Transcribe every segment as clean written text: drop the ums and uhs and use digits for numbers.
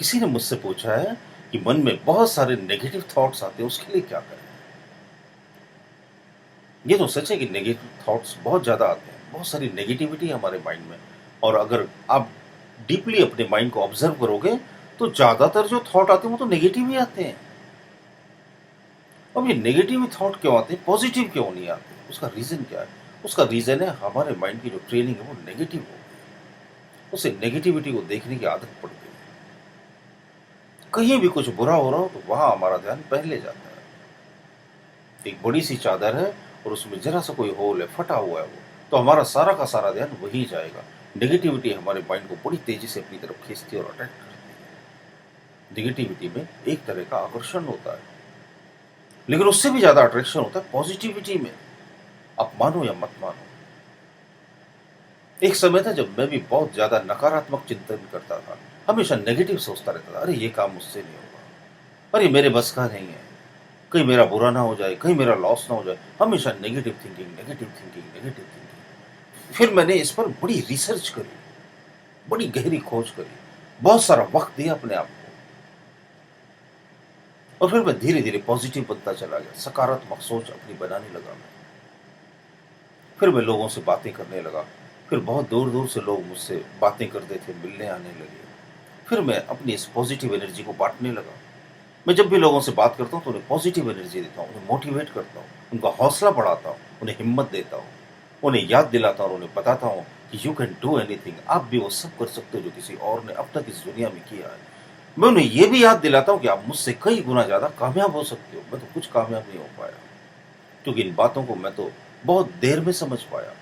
किसी ने मुझसे पूछा है कि मन में बहुत सारे नेगेटिव थॉट्स आते हैं, उसके लिए क्या करें? ये तो सच है कि नेगेटिव थॉट्स बहुत ज़्यादा आते हैं, बहुत सारी नेगेटिविटी है हमारे माइंड में। और अगर आप डीपली अपने माइंड को ऑब्जर्व करोगे, तो ज़्यादातर जो थॉट आते हैं वो तो नेगेटिव ही आते हैं। अब ये नेगेटिव थॉट क्यों आते हैं, पॉजिटिव क्यों नहीं आते? उसका रीज़न क्या है? उसका रीज़न है हमारे माइंड की जो ट्रेनिंग है वो नेगेटिव हो गई। उसे नेगेटिविटी को देखने की आदत पड़ गई। कहीं भी कुछ बुरा हो रहा हो तो वहाँ हमारा ध्यान पहले जाता है। एक बड़ी-सी चादर है और उसमें ज़रा-सा कोई होल है, फटा हुआ है वो, तो हमारा सारा का सारा ध्यान वहीं जाएगा। नेगेटिविटी हमारे माइंड को बड़ी तेज़ी से अपनी तरफ खींचती है और अट्रैक्ट करती है। नेगेटिविटी में एक तरह का आकर्षण होता है, लेकिन उससे भी ज़्यादा अट्रैक्शन होता है पॉजिटिविटी में। आप मानो या मत मानो। एक समय था जब मैं भी बहुत ज़्यादा नकारात्मक चिंतन करता था, हमेशा नेगेटिव सोचता रहता था, अरे ये काम मुझसे नहीं होगा, अरे मेरे बस का नहीं है, कहीं मेरा बुरा ना हो जाए, कहीं मेरा लॉस ना हो जाए। हमेशा negative thinking, negative thinking, negative thinking. फिर मैंने इस पर बड़ी रिसर्च करी, बड़ी गहरी खोज करी, बहुत सारा वक्त दिया अपने आप को, और फिर मैं धीरे धीरे पॉजिटिव बनता चला गया, सकारात्मक सोच अपनी बनाने लगा मैं। फिर मैं लोगों से बातें करने लगा, फिर बहुत दूर दूर से लोग मुझसे बातें करते थे, मिलने आने लगे। फिर मैं अपनी इस पॉजिटिव एनर्जी को बांटने लगा। मैं जब भी लोगों से बात करता हूँ तो उन्हें पॉजिटिव एनर्जी देता हूँ, उन्हें मोटिवेट करता हूँ, उनका हौसला बढ़ाता हूँ, उन्हें हिम्मत देता हूँ, उन्हें याद दिलाता हूँ और उन्हें बताता हूँ कि यू कैन डू एनीथिंग। आप भी वो सब कर सकते हो जो किसी और ने अब तक इस दुनिया में किया है। मैं उन्हें ये भी याद दिलाता हूँ कि आप मुझसे कई गुना ज़्यादा कामयाब हो सकते हो। मैं तो कुछ कामयाब नहीं हो पाया, क्योंकि इन बातों को मैं तो बहुत देर में समझ पाया।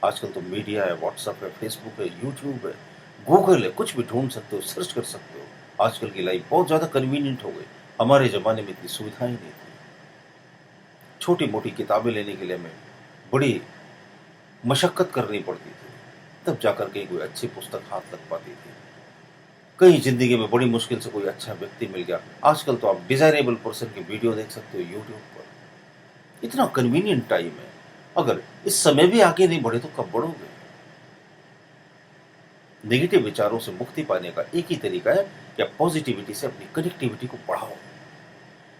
आजकल तो मीडिया है, व्हाट्सएप है, फेसबुक है, यूट्यूब है, गूगल है, कुछ भी ढूंढ सकते हो, सर्च कर सकते हो। आजकल की लाइफ बहुत ज़्यादा कन्वीनियंट हो गई। हमारे ज़माने में इतनी सुविधाएं नहीं थी। छोटी मोटी किताबें लेने के लिए हमें बड़ी मशक्कत करनी पड़ती थी, तब जाकर के कोई अच्छी पुस्तक हाथ लग पाती थी। कहीं ज़िंदगी में बड़ी मुश्किल से कोई अच्छा व्यक्ति मिल गया। आजकल तो आप डिज़ायरेबल पर्सन की वीडियो देख सकते हो यूट्यूब पर। इतना कन्वीनियंट टाइम है। अगर इस समय भी आगे नहीं बढ़े तो कब बढ़ोगे? नेगेटिव विचारों से मुक्ति पाने का एक ही तरीका है कि आप पॉजिटिविटी से अपनी कनेक्टिविटी को बढ़ाओ।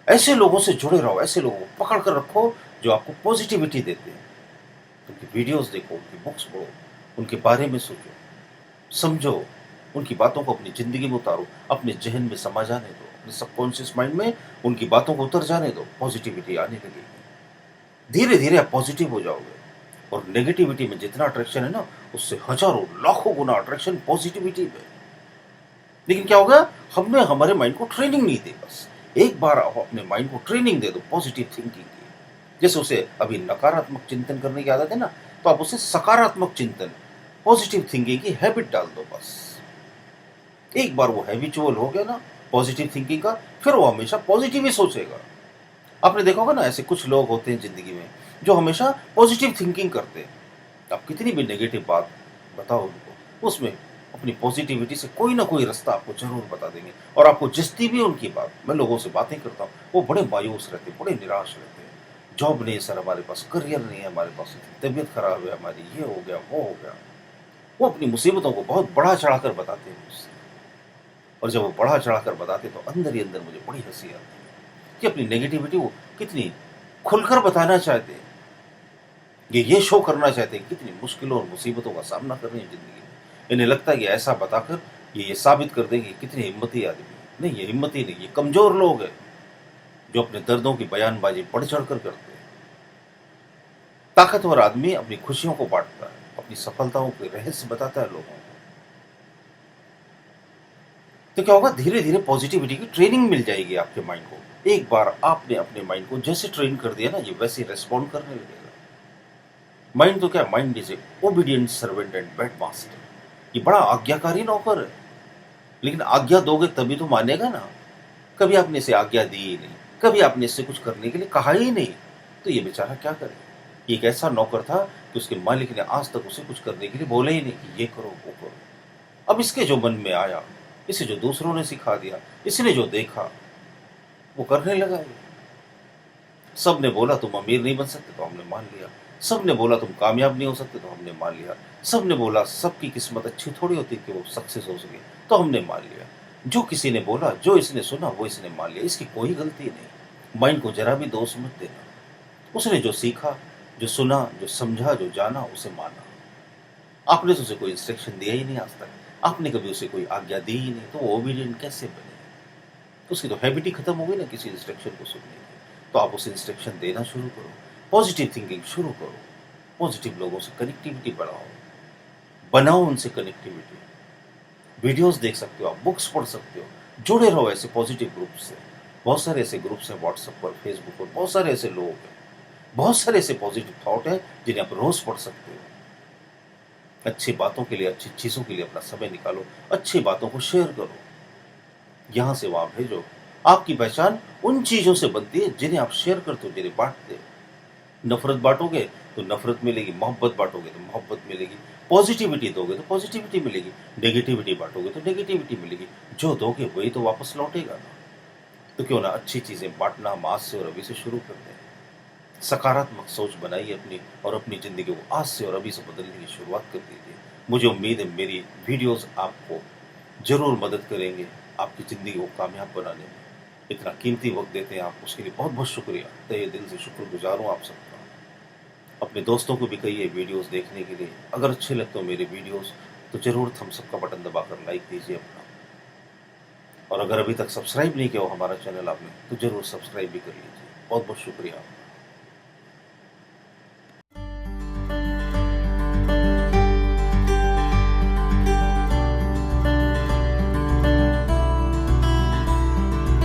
ऐसे लोगों से जुड़े रहो, ऐसे लोगों को पकड़ कर रखो जो आपको पॉजिटिविटी देते हैं। उनकी वीडियोस देखो, उनकी बुक्स पढ़ो, उनके बारे में सोचो, समझो, उनकी बातों को अपनी ज़िंदगी में उतारो, अपने ज़हन में समा जाने दो, अपने सबकॉन्शियस माइंड में उनकी बातों को उतर जाने दो, पॉजिटिविटी आने लगेगी। धीरे-धीरे आप पॉजिटिव हो जाओगे। और नेगेटिविटी में जितना अट्रैक्शन है ना, उससे हज़ारों, लाखों गुना अट्रैक्शन पॉजिटिविटी में। लेकिन क्या होगा? हमने हमारे माइंड को ट्रेनिंग नहीं दी बस। एक बार आप अपने माइंड को ट्रेनिंग दे दो पॉजिटिव थिंकिंग की। जैसे उसे अभी नकारात्मक चिंतन करने की आदत है ना, तो आप उसे सकारात्मक चिंतन, पॉजिटिव थिंकिंग की हैबिट डाल दो बस। एक बार वो हैबिचुअल हो गया ना पॉजिटिव थिंकिंग का, फिर वो हमेशा पॉजिटिव ही सोचेगा। आपने देखा होगा ना, ऐसे कुछ लोग होते हैं ज़िंदगी में जो हमेशा पॉजिटिव थिंकिंग करते हैं। आप कितनी भी नेगेटिव बात बताओ उनको, उसमें अपनी पॉजिटिविटी से कोई ना कोई रास्ता आपको ज़रूर बता देंगे। और आपको जचती भी है उनकी बात। मैं लोगों से बातें करता हूँ, वो बड़े मायूस रहते हैं, बड़े निराश रहते हैं। जॉब नहीं है सर हमारे पास, करियर नहीं है हमारे पास, तबीयत खराब है हमारी, ये हो गया, वो हो गया। वो अपनी मुसीबतों को बहुत बढ़ा-चढ़ा कर बताते हैं मुझसे। और जब वो बढ़ा-चढ़ा कर बताते हैं तो अंदर ही अंदर मुझे बड़ी हँसी आती है कि अपनी नेगेटिविटी वो कितनी खुलकर बताना चाहते हैं। ये शो करना चाहते हैं कितनी मुश्किलों और मुसीबतों का सामना कर रहे हैं ज़िंदगी में। इन्हें लगता है कि ऐसा बताकर ये साबित कर देंगे कि कितने हिम्मती आदमी हैं। नहीं, ये हिम्मती नहीं, ये कमज़ोर लोग हैं, जो अपने दर्दों की बयानबाज़ी बढ़-चढ़ कर करते हैं। ताकतवर आदमी अपनी खुशियों को बाँटता है, अपनी सफलताओं के रहस्य बताता है लोगों को। तो क्या होगा? धीरे-धीरे पॉज़िटिविटी की ट्रेनिंग मिल जाएगी आपके माइंड को। एक बार आपने अपने माइंड को जैसे ट्रेन कर दिया ना, ये वैसे रिस्पॉन्ड करने लगेगा। माइंड तो क्या, mind is a obedient servant and bed master. ये बड़ा आज्ञाकारी नौकर है, लेकिन आज्ञा दोगे तभी तो मानेगा ना। कभी आपने इसे आज्ञा दी ही नहीं, कभी आपने इससे कुछ करने के लिए कहा ही नहीं, तो ये बेचारा क्या करे? ये एक ऐसा नौकर था कि उसके मालिक ने आज तक उसे कुछ करने के लिए बोला ही नहीं कि ये करो, वो करो। अब इसके जो मन में आया, इसे जो दूसरों ने सिखा दिया, इसने जो देखा, वो करने लगा ये। सबने बोला तुम अमीर नहीं बन सकते, तो हमने मान लिया। सबने बोला तुम कामयाब नहीं हो सकते, तो हमने मान लिया। सबने बोला सबकी किस्मत अच्छी थोड़ी होती कि वो सक्सेस हो सके, तो हमने मान लिया। जो किसी ने बोला, जो इसने सुना, वो इसने मान लिया, इसकी कोई गलती नहीं। माइंड को जरा भी दोष मत देना। उसने जो सीखा, जो सुना, जो समझा, जो जाना, उसे माना। आपने तो उसे कोई इंस्ट्रक्शन दिया ही नहीं आज तक। आपने कभी उसे कोई आज्ञा दी ही नहीं, तो वो ओबीडिएंट कैसे बने? तो उसकी तो हैबिट ही खत्म हो गई ना किसी इंस्ट्रक्शन को सुनने की। तो आप उसे इंस्ट्रक्शन देना शुरू करो, पॉजिटिव थिंकिंग शुरू करो, पॉजिटिव लोगों से कनेक्टिविटी बढ़ाओ, बनाओ उनसे कनेक्टिविटी। वीडियोस देख सकते हो आप, बुक्स पढ़ सकते हो, जुड़े रहो ऐसे पॉजिटिव ग्रुप से। बहुत सारे ऐसे ग्रुप्स हैं व्हाट्सएप पर, फेसबुक पर, बहुत सारे ऐसे लोग हैं, बहुत सारे ऐसे पॉजिटिव थॉट हैं जिन्हें आप रोज पढ़ सकते हो। अच्छी बातों के लिए, अच्छी चीज़ों के लिए अपना समय निकालो, अच्छी बातों को शेयर करो, यहाँ से वहाँ भेजो। आपकी पहचान उन चीज़ों से बनती है जिन्हें आप शेयर करते हो, जिन्हें बांटते हो। नफरत बांटोगे तो नफरत मिलेगी, मोहब्बत बांटोगे तो मोहब्बत मिलेगी, पॉजिटिविटी दोगे तो पॉजिटिविटी मिलेगी, नेगेटिविटी बांटोगे तो नेगेटिविटी मिलेगी। जो दोगे वही तो वापस लौटेगा ना। तो क्यों ना अच्छी चीज़ें बांटना हम आज से और अभी से शुरू कर दें। सकारात्मक सोच बनाइए अपनी, और अपनी ज़िंदगी को आज से और अभी से बदलने की शुरुआत कर दीजिए। मुझे उम्मीद है मेरी वीडियोस आपको ज़रूर मदद करेंगे आपकी ज़िंदगी को कामयाब बनाने में। इतना कीमती वक्त देते हैं आप, उसके लिए बहुत बहुत शुक्रिया। तहे दिल से शुक्रगुजार हूँ आप सबका। अपने दोस्तों को भी कहिए वीडियोस देखने के लिए। अगर अच्छे लगते हो मेरे वीडियोस तो ज़रूर थम्स अप का बटन दबाकर लाइक कीजिए अपना। और अगर अभी तक सब्सक्राइब नहीं किया हो हमारा चैनल आपने, तो ज़रूर सब्सक्राइब भी कर लीजिए। बहुत बहुत शुक्रिया।